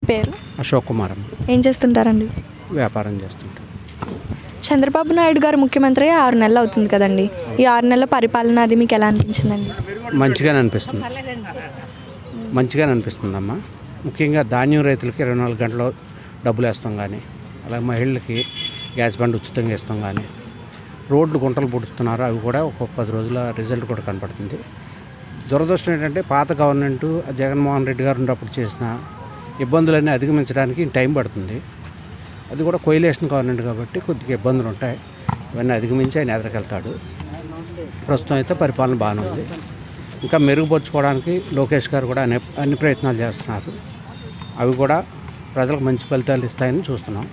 పేరు అశోక్ కుమార్ అమ్మ. ఏం చేస్తుంటారండి? వ్యాపారం చేస్తుంటాం. చంద్రబాబు నాయుడు గారు ముఖ్యమంత్రి 6 నెలలు అవుతుంది కదండి. ఈ 6 నెలల పరిపాలన అది మీకు ఎలా అనిపించిందండి? మంచిగానే అనిపిస్తుందమ్మా. ముఖ్యంగా ధాన్యం రైతులకి 24 గంటలు డబ్బులు వేస్తాం కానీ, అలాగే మహిళలకి గ్యాస్ బండ్ ఉచితంగా ఇస్తాం కానీ, రోడ్లు గుంటలు పుడుతున్నారు, అవి కూడా ఒక 10 రోజుల రిజల్ట్ కూడా కనపడుతుంది. దురదృష్టం ఏంటంటే పాత గవర్నమెంటు జగన్మోహన్ రెడ్డి గారు ఉన్నప్పుడు చేసిన ఇబ్బందులన్నీ అధిగమించడానికి టైం పడుతుంది. అది కూడా కోయిలేషన్ గవర్నమెంట్ కాబట్టి కొద్దిగా ఇబ్బందులు ఉంటాయి. ఇవన్నీ అధిగమించి ఆయన ఎదురుకెళ్తాడు. ప్రస్తుతం అయితే పరిపాలన బాగానే ఉంది. ఇంకా మెరుగుపరుచుకోవడానికి లోకేష్ గారు కూడా అన్ని ప్రయత్నాలు చేస్తున్నారు. అవి కూడా ప్రజలకు మంచి ఫలితాలు ఇస్తాయని చూస్తున్నాం.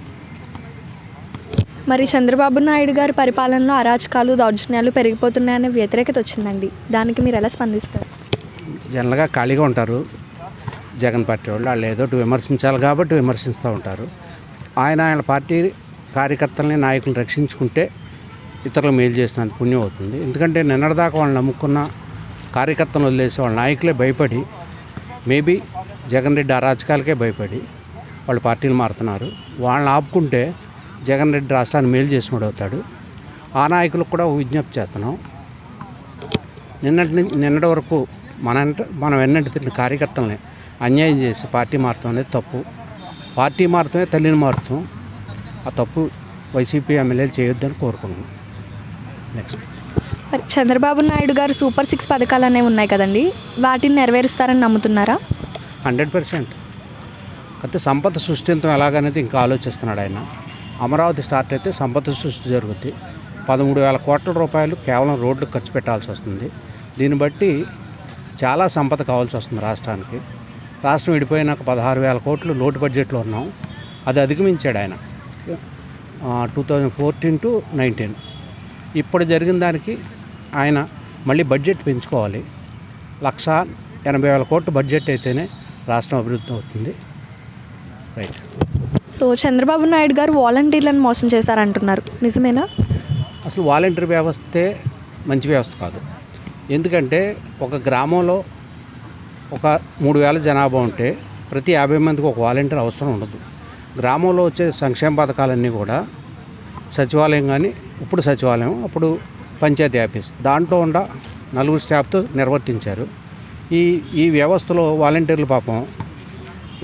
మరి చంద్రబాబు నాయుడు గారి పరిపాలనలో అరాచకాలు, దౌర్జన్యాలు పెరిగిపోతున్నాయనే వ్యతిరేకత వచ్చిందండి. దానికి మీరు ఎలా స్పందిస్తారు? జనరల్గా ఖాళీగా ఉంటారు జగన్ పార్టీ వాళ్ళు ఏదో విమర్శించాలి కాబట్టి విమర్శిస్తూ ఉంటారు. ఆయన పార్టీ కార్యకర్తలని, నాయకులను రక్షించుకుంటే ఇతరులు మేలు చేసినంత పుణ్యం అవుతుంది. ఎందుకంటే నిన్నటిదాకా వాళ్ళు నమ్ముకున్న కార్యకర్తలను వదిలేసి వాళ్ళ నాయకులే భయపడి, మేబీ జగన్ రెడ్డి అరాచకాలకే భయపడి వాళ్ళు పార్టీలు మారుతున్నారు. వాళ్ళని ఆపుకుంటే జగన్ రెడ్డి రాష్ట్రాన్ని మేలు చేసినోడు అవుతాడు. ఆ నాయకులకు కూడా విజ్ఞప్తి చేస్తున్నాం. నిన్నటి వరకు మనం వెన్నట్టు తిన్న కార్యకర్తలని అన్యాయం చేసి పార్టీ మారుతాం అనేది తప్పు. పార్టీ మారుతామే తల్లిని మారుతాం. ఆ తప్పు వైసీపీ ఎమ్మెల్యేలు చేయొద్దని కోరుకున్నాం. నెక్స్ట్, చంద్రబాబు నాయుడు గారు సూపర్ 6 పథకాలు అనేవి ఉన్నాయి కదండి, వాటిని నెరవేరుస్తారని నమ్ముతున్నారా? 100%. అయితే సంపద సృష్టించడం ఎలాగనేది ఇంకా ఆలోచిస్తున్నాడు ఆయన. అమరావతి స్టార్ట్ అయితే సంపద సృష్టి జరుగుద్ది. 13,000 కోట్ల రూపాయలు కేవలం రోడ్లకు ఖర్చు పెట్టాల్సి వస్తుంది. దీన్ని బట్టి చాలా సంపద కావాల్సి వస్తుంది రాష్ట్రానికి. రాష్ట్రం విడిపోయినాక 16,000 కోట్లు లోటు బడ్జెట్లో ఉన్నాం. అది అధిగమించాడు ఆయన 2014 to 19. ఇప్పుడు జరిగిన దానికి ఆయన మళ్ళీ బడ్జెట్ పెంచుకోవాలి. 1,80,000 కోట్ల బడ్జెట్ అయితేనే రాష్ట్రం అభివృద్ధి అవుతుంది. రైట్. సో చంద్రబాబు నాయుడు గారు వాలంటీర్లను మోసం చేశారంటున్నారు, నిజమేనా? అసలు వాలంటీర్ వ్యవస్థే మంచి వ్యవస్థ కాదు. ఎందుకంటే ఒక గ్రామంలో ఒక 3,000 జనాభా ఉంటే ప్రతి 50 మందికి ఒక వాలంటీర్ అవసరం ఉండదు. గ్రామంలో వచ్చే సంక్షేమ పథకాలన్నీ కూడా సచివాలయం, కానీ ఇప్పుడు సచివాలయం, అప్పుడు పంచాయతీ ఆఫీస్, దాంట్లో 4 స్టాఫ్తో నిర్వర్తించారు. ఈ వ్యవస్థలో వాలంటీర్లు పాపం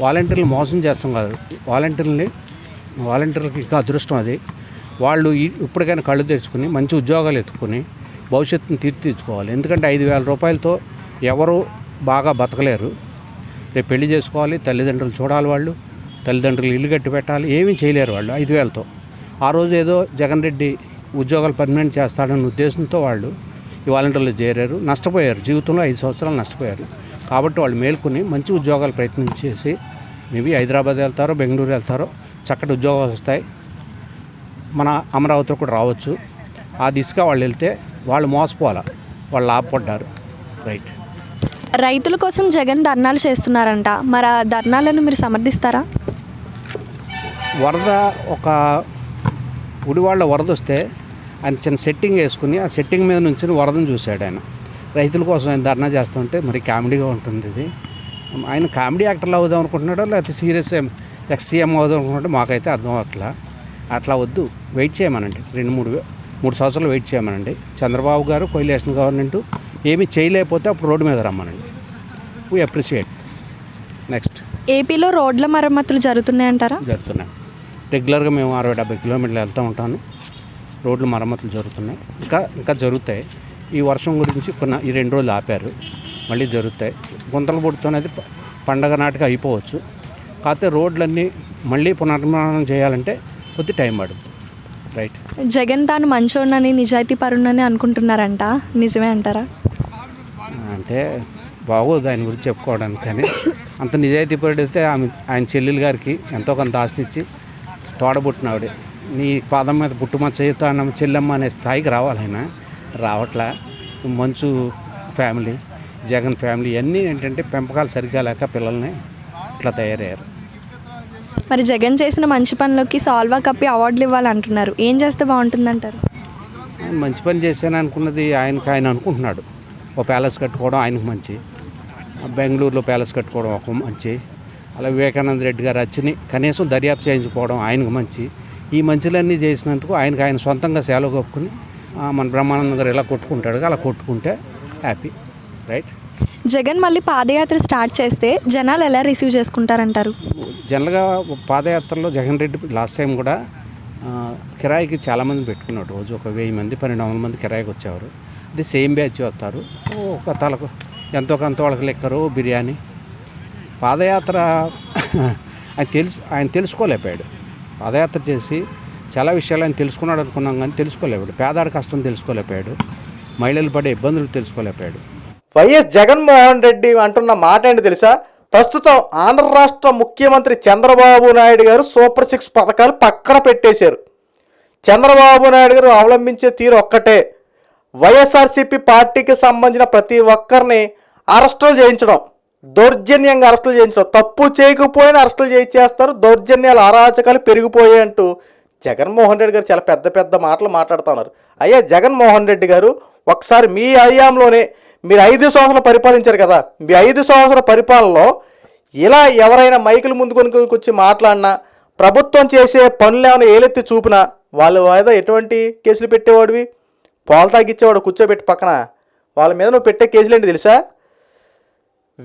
వాలంటీర్లు మోసం చేస్తాం కాదు, వాలంటీర్లకి ఇంకా అదృష్టం అది. వాళ్ళు ఇప్పటికైనా కళ్ళు తెరుచుకుని మంచి ఉద్యోగాలు ఎత్తుకుని భవిష్యత్తును తీర్చిదిద్దుకోవాలి. ఎందుకంటే 5,000 రూపాయలతో ఎవరు బాగా బతకలేరు. రేపు పెళ్లి చేసుకోవాలి, తల్లిదండ్రులు చూడాలి, వాళ్ళు తల్లిదండ్రులు ఇల్లు కట్టి పెట్టాలి, ఏమీ చేయలేరు వాళ్ళు 5,000తో. ఆ రోజు ఏదో జగన్ రెడ్డి ఉద్యోగాలు పర్మనెంట్ చేస్తాడన్న ఉద్దేశంతో వాళ్ళు ఈ వాలంటీర్లు చేరారు, నష్టపోయారు. జీవితంలో 5 సంవత్సరాలు నష్టపోయారు. కాబట్టి వాళ్ళు మేల్కొని మంచి ఉద్యోగాలు ప్రయత్నం చేసి మేబీ హైదరాబాద్ వెళ్తారో, బెంగళూరు వెళ్తారో, చక్కటి ఉద్యోగాలు వస్తాయి, మన అమరావతిలో కూడా రావచ్చు. ఆ దిశగా వాళ్ళు వెళ్తే వాళ్ళు మోసపోవాలా, వాళ్ళు లాభపడ్డారు. రైట్. రైతుల కోసం జగన్ ధర్నాలు చేస్తున్నారంట, మరి ఆ ధర్నాలను మీరు సమర్థిస్తారా? వరద, ఒక ఉడివాళ్ళ వరద వస్తే ఆయన చిన్న సెట్టింగ్ వేసుకుని ఆ సెట్టింగ్ మీద నుంచి వరదను చూశాడు ఆయన. రైతుల కోసం ఆయన ధర్నా చేస్తుంటే మరి కామెడీగా ఉంటుంది ఇది. ఆయన కామెడీ యాక్టర్లు అవుదాం అనుకుంటున్నాడో లేకపోతే సీరియస్ ఎక్స్సీఎం అవుదాం అనుకుంటుంటే మాకైతే అర్థం అట్లా వద్దు. వెయిట్ చేయమనండి, 2-3 సంవత్సరాలు వెయిట్ చేయమనండి. చంద్రబాబు గారు కోయిలేషన్ గవర్నమెంట్ ఏమీ చేయలేకపోతే అప్పుడు రోడ్డు మీద రమ్మనండి. We appreciate. నెక్స్ట్, ఏపీలో రోడ్ల మరమ్మతులు జరుగుతున్నాయంటారా? జరుగుతున్నాయి. రెగ్యులర్గా మేము 60-70 కిలోమీటర్లు వెళ్తూ ఉంటాను. రోడ్లు మరమ్మతులు జరుగుతున్నాయి, ఇంకా జరుగుతాయి. ఈ వర్షం గురించి ఈ 2 రోజులు ఆపారు, మళ్ళీ జరుగుతాయి. గుంతలు పుడుతున్నది పండగ నాటికి అయిపోవచ్చు. కాకపోతే రోడ్లన్నీ మళ్ళీ పునర్నిర్మాణం చేయాలంటే కొద్ది టైం పడుతుంది. రైట్. జగన్ తాను మంచోడని, నిజాయితీ పరుణని అనుకుంటున్నారంట, నిజమే అంటారా? అంటే బాగోదు ఆయన గురించి చెప్పుకోవడానికి. కానీ అంత నిజాయితీ పడితే ఆయన చెల్లెలు గారికి ఎంతో కొంత ఆస్తి ఇచ్చి తోడబుట్టినావిడ, నీ పాదం మీద పుట్టుమ చేయుతాను చెల్లెమ్మ అనే స్థాయికి రావాలి. ఆయన రావట్లా. మంచు ఫ్యామిలీ, జగన్ ఫ్యామిలీ అన్నీ ఏంటంటే పెంపకాలు సరిగ్గా లేక పిల్లల్ని ఇట్లా తయారయ్యారు. మరి జగన్ చేసిన మంచి పనులకి సాల్వా కప్పి అవార్డులు ఇవ్వాలంటున్నారు, ఏం చేస్తే బాగుంటుందంటారు? మంచి పని చేశాను అనుకున్నది ఆయన అనుకుంటున్నాడు. ఓ ప్యాలెస్ కట్టుకోవడం ఆయనకు మంచి, బెంగళూరులో ప్యాలెస్ కట్టుకోవడం ఒక మంచి, అలా వివేకానంద రెడ్డి గారు వచ్చిని కనీసం దర్యాప్తు చేయించుకోవడం ఆయనకు మంచి. ఈ మంచులన్నీ చేసినందుకు ఆయన సొంతంగా సెలవు కప్పుకుని మన బ్రహ్మానందం గారు ఎలా కొట్టుకుంటాడు అలా కొట్టుకుంటే హ్యాపీ. రైట్. జగన్ మళ్ళీ పాదయాత్ర స్టార్ట్ చేస్తే జనాలు ఎలా రిసీవ్ చేసుకుంటారంటారు? జనరల్గా పాదయాత్రలో జగన్ రెడ్డి లాస్ట్ టైం కూడా కిరాయికి చాలామంది పెట్టుకున్నాడు. రోజు ఒక 1000 మంది 1200 మంది కిరాయికి వచ్చేవారు. అది సేమ్ బ్యాచ్ వస్తారు. ఒక తలకు ఎంతో కొంత వాళ్ళకి లెక్కరు బిర్యానీ. పాదయాత్ర ఆయన తెలుసుకోలేకపోయాడు. పాదయాత్ర చేసి చాలా విషయాలు ఆయన తెలుసుకున్నాడు అనుకున్నాం, కానీ తెలుసుకోలేపాడు. పేదాడి కష్టం తెలుసుకోలేకపోయాడు. మహిళలు పడే ఇబ్బందులు తెలుసుకోలేకపోయాడు. వైఎస్ జగన్మోహన్ రెడ్డి అంటున్న మాట ఏంటి తెలుసా? ప్రస్తుతం ఆంధ్ర రాష్ట్ర ముఖ్యమంత్రి చంద్రబాబు నాయుడు గారు సూపర్ 6 పథకాలు పక్కన పెట్టేశారు. చంద్రబాబు నాయుడు గారు అవలంబించే తీరు ఒక్కటే, వైఎస్ఆర్సీపీ పార్టీకి సంబంధించిన ప్రతి ఒక్కరిని అరెస్టులు చేయించడం, దౌర్జన్యంగా అరెస్టులు చేయించడం, తప్పు చేయకపోయినా అరెస్టులు చేయించేస్తారు, దౌర్జన్యాలు అరాచకాలు పెరిగిపోయాయి అంటూ జగన్మోహన్ రెడ్డి గారు చాలా పెద్ద పెద్ద మాటలు మాట్లాడుతున్నారు. అయ్యా జగన్మోహన్ రెడ్డి గారు, ఒకసారి మీ హయాంలోనే మీరు 5 సంవత్సరాలు పరిపాలించారు కదా, మీ 5 సంవత్సరాల పరిపాలనలో ఇలా ఎవరైనా మైకులు ముందుకొని వచ్చి మాట్లాడినా, ప్రభుత్వం చేసే పనులు ఏమైనా ఏలెత్తి చూపినా వాళ్ళ మీద ఎటువంటి కేసులు పెట్టేవాడివి? పాలు తాగిచ్చేవాడు కూర్చోబెట్టి పక్కన. వాళ్ళ మీద నువ్వు పెట్టే కేసులు ఏంటి తెలుసా?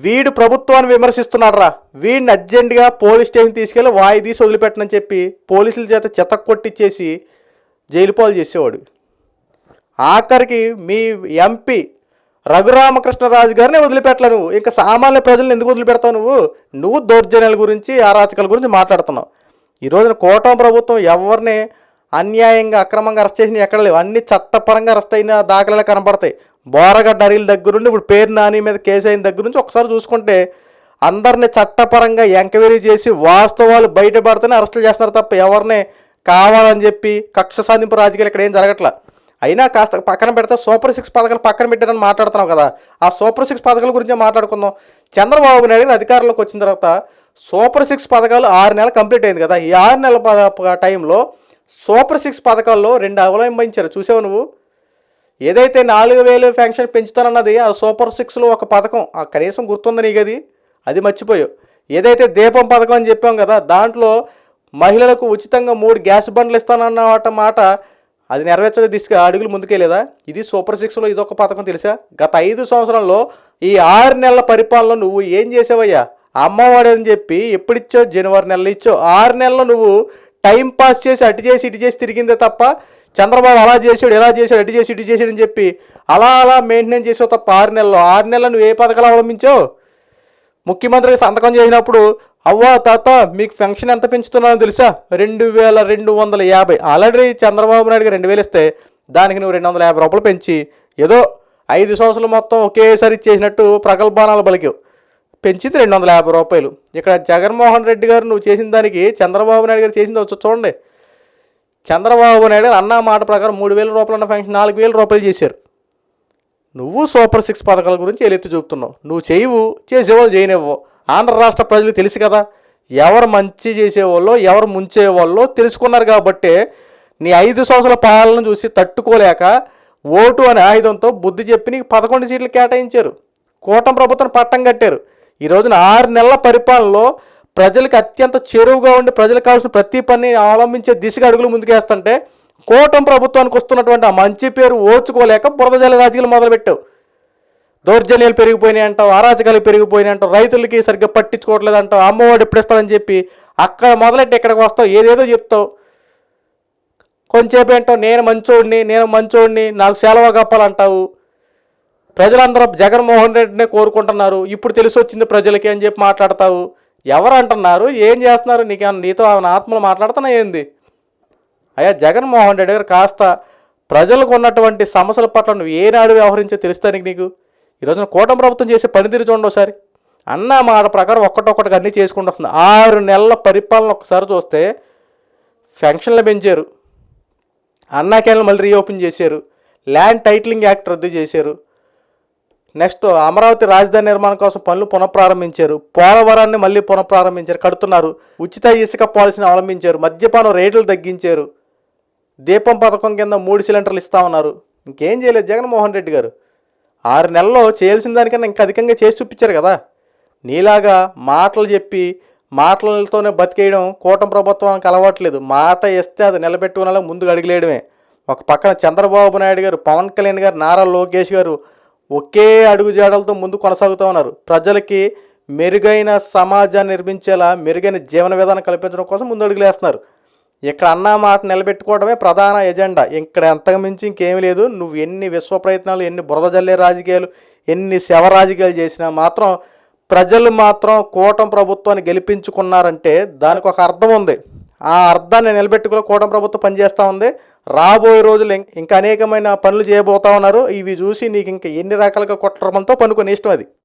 వీడు ప్రభుత్వాన్ని విమర్శిస్తున్నాడు రా, వీడిని అర్జెంటుగా పోలీస్ స్టేషన్ తీసుకెళ్ళి వాయిదీసి వదిలిపెట్టనని చెప్పి పోలీసుల చేత చెత్త కొట్టించేసి జైలు పాలు చేసేవాడు. ఆఖరికి మీ ఎంపీ రఘురామకృష్ణరాజు గారిని వదిలిపెట్టలే నువ్వు. ఇంకా సామాన్య ప్రజలను ఎందుకు వదిలిపెడతావు? నువ్వు దౌర్జన్యాల గురించి అరాచకాల గురించి మాట్లాడుతున్నావు. ఈ రోజున కూటమి ప్రభుత్వం ఎవరిని అన్యాయంగా అక్రమంగా అరెస్ట్ చేసిన ఎక్కడ లేవు. అన్ని చట్టపరంగా అరెస్ట్ అయిన దాఖలాలు కనపడతాయి. బోరగడ్డ అరీల దగ్గర నుండి ఇప్పుడు పేరు నాని మీద కేసు అయిన దగ్గర నుంచి ఒకసారి చూసుకుంటే అందరినీ చట్టపరంగా ఎంక్వైరీ చేసి వాస్తవాలు బయటపడితేనే అరెస్టులు చేస్తున్నారు తప్ప ఎవరిని కావాలని చెప్పి కక్ష సాధింపు రాజకీయాలు ఇక్కడ ఏం జరగట్లా. అయినా కాస్త పక్కన పెడితే సూపర్ 6 పథకాలు పక్కన పెట్టారని మాట్లాడుతున్నావు కదా, ఆ సూపర్ 6 పథకాల గురించి మాట్లాడుకుందాం. చంద్రబాబు నాయుడు అధికారంలోకి వచ్చిన తర్వాత సూపర్ 6 పథకాలు 6 నెలలు కంప్లీట్ అయింది కదా. ఈ 6 నెలల టైంలో సూపర్ 6 పథకాల్లో 2 అవలంబించారు. చూసావు నువ్వు? ఏదైతే 4000 పెన్షన్ పెంచుతానన్నది ఆ సూపర్ 6లో ఒక పథకం, ఆ కనీసం గుర్తుంది నీకు? అది మర్చిపోయావు. ఏదైతే దీపం పథకం అని చెప్పాం కదా, దాంట్లో మహిళలకు ఉచితంగా 3 గ్యాస్ బండ్లు ఇస్తానన్న మాట అది నెరవేర్చడం దిశగా అడుగులు ముందుకెళ్ళేదా? ఇది సూపర్ 6లో ఇదొక పథకం తెలుసా? గత 5 సంవత్సరాల్లో ఈ 6 నెలల పరిపాలనలో నువ్వు ఏం చేసావయ్యా? అమ్మఒడి అని చెప్పి ఎప్పుడిచ్చావు? జనవరి నెలలో ఇచ్చావు. 6 నెలల్లో నువ్వు టైం పాస్ చేసి అటు చేసి ఇటు చేసి తిరిగిందే తప్ప చంద్రబాబు అలా చేసాడు ఎలా చేశాడు అటు చేసి ఇటు చేసాడు అని చెప్పి అలా మెయింటైన్ చేసావు తప్ప 6 నెలల్లో నువ్వు ఏ పథకాలు అవలంబించావు? ముఖ్యమంత్రికి సంతకం చేసినప్పుడు అవ్వా తాత మీకు పెన్షన్ ఎంత పెంచుతున్నానో తెలుసా? 2250. ఆల్రెడీ చంద్రబాబు నాయుడు గారు 2000 ఇస్తే దానికి నువ్వు 250 రూపాయలు పెంచి ఏదో 5 సంవత్సరాలు మొత్తం ఒకేసారి ఇచ్చేసినట్టు ప్రగల్భానాలు పలికావు. పెంచింది 250 రూపాయలు. ఇక్కడ జగన్మోహన్ రెడ్డి గారు నువ్వు చేసిన దానికి చంద్రబాబు నాయుడు గారు చేసింది వచ్చి చూడండి. చంద్రబాబు నాయుడు గారు అన్న మాట ప్రకారం 3000 రూపాయలు అన్న పెన్షన్ 4000 రూపాయలు చేశారు. నువ్వు సూపర్ 6 పథకాల గురించి ఎలెత్తి చూపుతున్నావు. నువ్వు చేయవు, చేసేవాళ్ళు చేయనివ్వవు. ఆంధ్ర రాష్ట్ర ప్రజలు తెలుసు కదా, ఎవరు మంచి చేసేవాళ్ళో ఎవరు ముంచేవాళ్ళో తెలుసుకున్నారు. కాబట్టి నీ 5 సంవత్సరాల పాలన చూసి తట్టుకోలేక ఓటు అనే ఆయుధంతో బుద్ధి చెప్పి నీకు 11 సీట్లు కేటాయించారు. కూటమి ప్రభుత్వం పట్టం కట్టారు. ఈ రోజున 6 నెలల పరిపాలనలో ప్రజలకు అత్యంత చేరువుగా ఉండి ప్రజలకు కావాల్సిన ప్రతి పని అవలంబించే దిశగా అడుగులు ముందుకేస్తుంటే కూటమి ప్రభుత్వానికి వస్తున్నటువంటి ఆ మంచి పేరు ఓర్చుకోలేక బురదజల రాజకీయాలు మొదలుపెట్టావు. దౌర్జన్యాలు పెరిగిపోయినాయి అంటావు, అరాచకాలు పెరిగిపోయినాయి అంటావు, రైతులకి సరిగ్గా పట్టించుకోవట్లేదు అంటావు, అమ్మఒడి ఎప్పుడు ఇస్తారని చెప్పి అక్కడ మొదలెట్టి ఇక్కడికి వస్తావు, ఏదేదో చెప్తావు. కొంచెంసేపు ఏంటావు నేను మంచోడిని నాకు సెలవు కప్పాలంటావు. ప్రజలందరూ జగన్మోహన్ రెడ్డినే కోరుకుంటున్నారు, ఇప్పుడు తెలిసి వచ్చింది ప్రజలకి అని చెప్పి మాట్లాడతావు. ఎవరు అంటున్నారు? ఏం చేస్తున్నారు? నీతో ఆత్మలు మాట్లాడుతున్నా ఏంది? అయ్యా జగన్మోహన్ రెడ్డి గారు కాస్త ప్రజలకు ఉన్నటువంటి సమస్యల పట్ల నువ్వు ఏనాడు వ్యవహరించో తెలుస్తానికి నీకు. ఈరోజున కూటమి ప్రభుత్వం చేసే పనితీరు చూడండి ఒకసారి. అన్న మాట ప్రకారం ఒక్కటొక్కటిగా అన్నీ చేసుకుంటూ వస్తుంది. 6 నెలల పరిపాలన ఒకసారి చూస్తే పెన్షన్లు పెంచారు, అన్నా క్యాంటీన్లు మళ్ళీ రీఓపెన్ చేశారు, ల్యాండ్ టైటిలింగ్ యాక్ట్ రద్దు చేశారు, నెక్స్ట్ అమరావతి రాజధాని నిర్మాణం కోసం పనులు పునఃప్రారంభించారు, పోలవరాన్ని మళ్ళీ పునఃప్రారంభించారు, కడుతున్నారు, ఉచిత ఇసుక పాలసీని అవలంబించారు, మద్యపానం రేట్లు తగ్గించారు, దీపం పథకం కింద 3 సిలిండర్లు ఇస్తామన్నారు. ఇంకేం చేయలేదు జగన్మోహన్ రెడ్డి గారు. 6 నెలల్లో చేయాల్సిన దానికన్నా ఇంకా అధికంగా చేసి చూపించారు కదా. నీలాగా మాటలు చెప్పి మాటలతోనే బతికేయడం కూటమి ప్రభుత్వానికి అలవాట్లేదు. మాట ఇస్తే అది నిలబెట్టుకునేలా ముందుకు అడుగులేయడమే. ఒక పక్కన చంద్రబాబు నాయుడు గారు, పవన్ కళ్యాణ్ గారు, నారా లోకేష్ గారు ఒకే అడుగు జాడలతో ముందు కొనసాగుతూ ఉన్నారు. ప్రజలకి మెరుగైన సమాజాన్ని నిర్మించేలా, మెరుగైన జీవన విధానం కల్పించడం కోసం ముందు అడుగులు వేస్తున్నారు. ఇక్కడ అన్న మాట నిలబెట్టుకోవడమే ప్రధాన ఎజెండా. ఇక్కడ అంతకు మించి ఇంకేమీ లేదు. నువ్వు ఎన్ని విశ్వ ప్రయత్నాలు, ఎన్ని బురద జల్లే రాజకీయాలు, ఎన్ని శవ రాజకీయాలు చేసినా మాత్రం ప్రజలు మాత్రం కూటమి ప్రభుత్వాన్ని గెలిపించుకున్నారంటే దానికి ఒక అర్థం ఉంది. ఆ అర్థాన్ని నిలబెట్టుకుని కూటమి ప్రభుత్వం పనిచేస్తూ ఉంది. రాబోయే రోజులు ఇంకా అనేకమైన పనులు చేయబోతా ఉన్నారు. ఇవి చూసి నీకు ఇంకా ఎన్ని రకాలుగా కుట్రమంతో పనుకొని ఇష్టం అది.